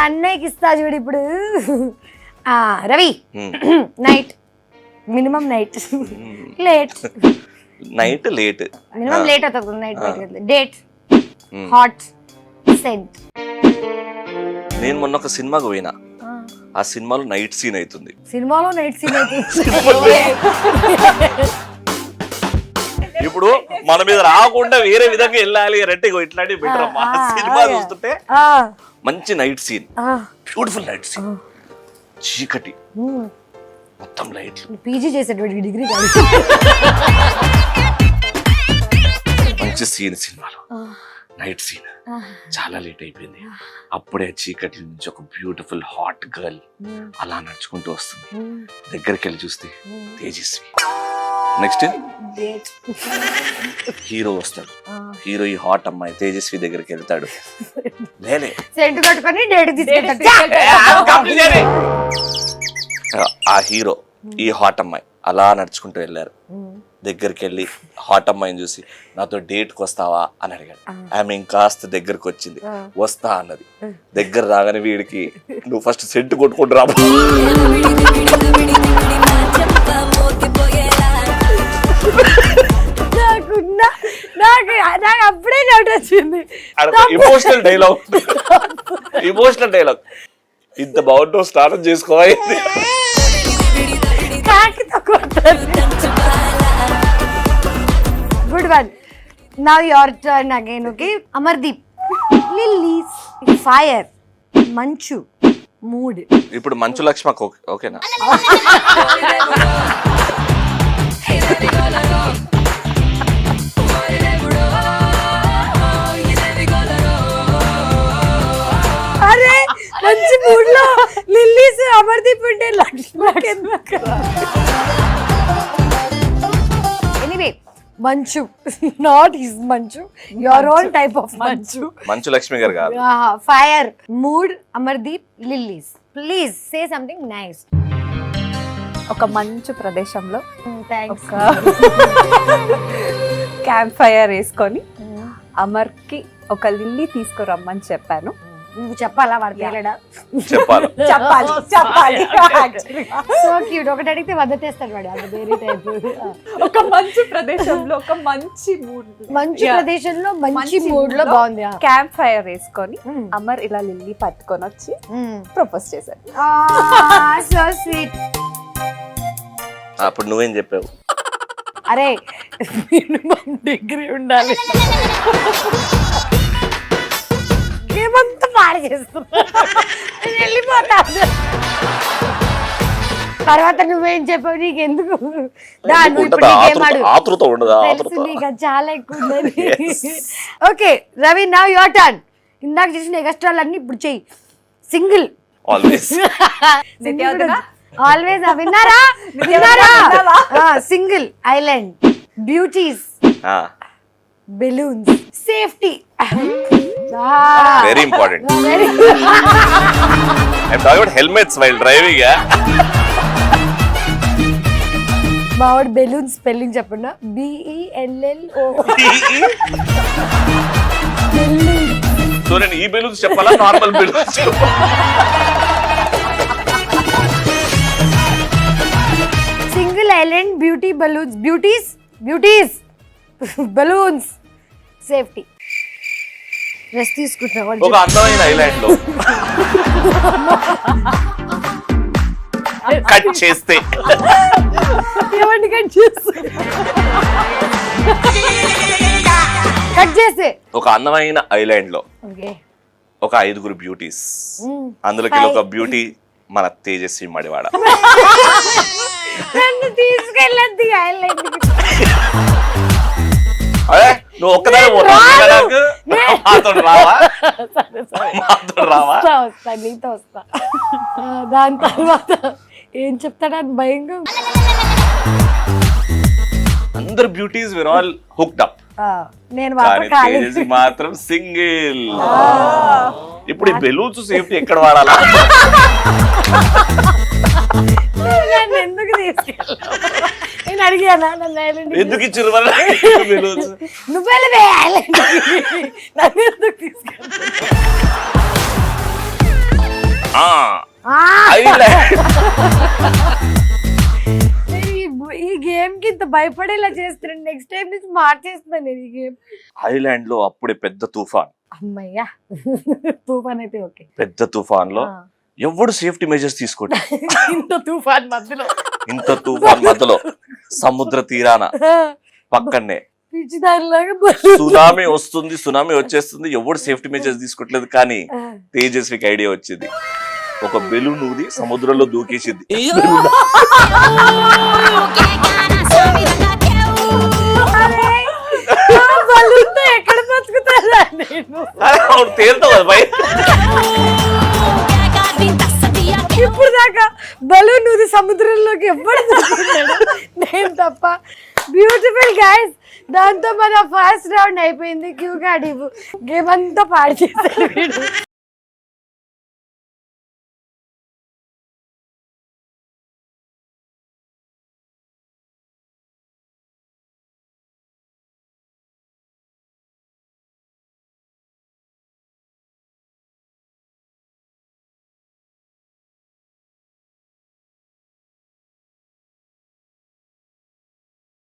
అన్నయ్యకి ఇస్తా చూడు ఇప్పుడు. Ravi night minimum night late minimum late అవుతుంది నైట్ డేట్ హాట్ సెంట్. నేను మొన్న ఒక సినిమాకి పోయినా, ఆ సినిమాలో నైట్ సీన్ అవుతుంది. ఇప్పుడు మన మీద రాకుండా వేరే విధంగా వెళ్ళాలి అంటే ఇట్లాంటివి బెటర్ అమ్మా. సినిమా చూస్తుంటే మంచి night scene, beautiful night scene, చీకటి మొత్తం లైట్లు. పీజీ చేసేటువంటి డిగ్రీ మంచి సీన్ సినిమాలో నైట్ సీన్. చాలా లేట్ అయిపోయింది, అప్పుడే చీకటి నుంచి ఒక బ్యూటిఫుల్ హాట్ గర్ల్ అలా నడుచుకుంటూ వస్తుంది. దగ్గరికి వెళ్ళి చూస్తే తేజస్వి. నెక్స్ట్ హీరో వస్తాడు, హీరో ఈ హాట్ అమ్మాయి తేజస్వి దగ్గరికి వెళ్తాడు. ఆ హీరో ఈ హాట్ అమ్మాయి అలా నడుచుకుంటూ వెళ్ళారు. దగ్గరికి వెళ్ళి హాట్ అమ్మాయిని చూసి నాతో డేట్కి వస్తావా అని అడిగాడు. ఆమె ఇంకాస్త దగ్గరకు వచ్చింది, వస్తా అన్నది. దగ్గర రాగానే వీడికి నువ్వు ఫస్ట్ సెంట్ కొట్టుకుంటూ రా. నాకు అప్పుడే డౌట్ వచ్చింది. ఎమోషనల్ డైలాగ్ ఇంత బాగుంటావు, స్నానం చేసుకోవాలి. Good one. Now your turn again, okay? Amardeep. Lilies. Fire. Manchu. Mood. ఇప్పుడు మంచు లక్ష్మకు ఓకేనా? అరే మంచి మూడ్ లో లిల్లీస్ అమర్దీప్ ఉంటే లక్ష్మకి ఎందుకు? ఎనీవే మంచు, నాట్ హిస్ మంచు, యువర్ ఓన్ టైప్ ఆఫ్ మంచు. మంచు లక్ష్మి గారు కాదు. Fire, mood, Amardeep, lilies. Please say something nice. ఒక మంచు ప్రదేశంలో థాంక్స్. క్యాంప్ ఫైర్ వేసుకొని అమర్కి ఒక లిల్లీ తీసుకురమ్మని చెప్పాను. నువ్వు చెప్పాలా? వాడు తేలడా? చెప్పాలి. So cute. ఒకటి అడిగితే వద్దతేస్తాడు వాడు. అది వేరే టైప్. ఒక మంచి ప్రదేశంలో ఒక మంచి ప్రదేశంలో మంచి మూడ్ లో బాగుంది. క్యాంప్ ఫైర్ వేసుకొని అమర్ ఇలా లిల్లీ పట్టుకొని వచ్చి ప్రపోజ్ చేశాడు. So sweet. అప్పుడు నువ్వేం చెప్పావు? అరే మినిమం డిగ్రీ ఉండాలి. ఏమంతా పాడు చేస్తున్నా, వెళ్ళిపోతాను. తర్వాత నువ్వేం చెప్పావు? నీకెందుకు? ఆతృత ఉండదా? నీకు చాలా ఎక్కువ ఉందని. Okay Ravi, now your turn. ఇందాక చేసిన ఎక్స్ట్రాలు అన్ని ఇప్పుడు చెయ్యి. Single always. విన్నారా? Single island, beauties, balloons, safety. Very important. I'm talking about helmets while driving. మావాడు బెలూన్ స్పెల్లింగ్ చెప్పండి. BELLO. సో నేను ఈ బెలూన్స్ చెప్పాలా, normal balloons? Single island, beauty, balloons, beauties, balloons, safety. Rest తీసుకుంటున్నా. ఒక అందమైన ఐలాండ్ లో కట్ చేస్తే ఏమండి కట్ చేస్తే ఒక అందమైన ఐలాండ్ లో ఒక 5 బ్యూటీస్, అందులోకి ఒక బ్యూటీ మన తేజస్వి మడివాడ. నన్ను తీసుకెళ్ళద్ది ఐలాండ్. అదే నువ్వు ఒక్కదాని రావా? వస్తా, నీతో వస్తా. దాని తర్వాత ఏం చెప్తాడని భయంగా. అందరు beauties were all hooked up, నేను మాత్రం సింగిల్. ఇప్పుడు ఈ బెలూన్స్ సేఫ్టీ ఎక్కడ వాడాలా? ఎందుకు తీసుకెళ్ళా? నేను అడిగానా నన్ను ఐలాండ్ ఎందుకు ఇచ్చారు? నువ్వే ఐలాండ్ నన్ను ఎందుకు తీసుకెళ్ళా? ఆ, ఆ! ఐలాండ్ నేను ఈ గేమ్ కి ఇంత భయపడేలా చేస్తున్నాను. నెక్స్ట్ టైం నుంచి మార్చేస్తున్నాను నేను ఈ గేమ్. ఐలాండ్ లో అప్పుడే పెద్ద తుఫాన్. అమ్మయ్యా తుఫాన్ అయితే ఓకే. పెద్ద తుఫాన్ లో ఎవడు సేఫ్టీ మెజర్స్ తీసుకోండి. ఇంత తుఫాన్ మధ్యలో ఇంత తుఫాన్ మధ్యలో సముద్ర తీరాన పక్కనే పిచ్చిదానిలాగా సునామీ వస్తుంది, సునామీ వచ్చేస్తుంది, ఎవడు సేఫ్టీ మెజర్స్ తీసుకోవట్లేదు. కానీ తేజస్వికి ఐడియా వచ్చింది, ఒక బెలూన్ ఊది సముద్రంలో దూకేసింది. బలూన్తో ఎక్కడ బతుకుతారా నేను? తేలుతావు కదా భయ. ఇప్పుడు దాకా బలూన్ ఊది సముద్రంలోకి ఎప్పుడు నేను తప్ప. Beautiful guys. దాంతో మన ఫస్ట్ రౌండ్ అయిపోయింది. క్యూ కార్డ్ ఇవ్వు. గేమ్ అంతా పాడు చేశాడు వీడు.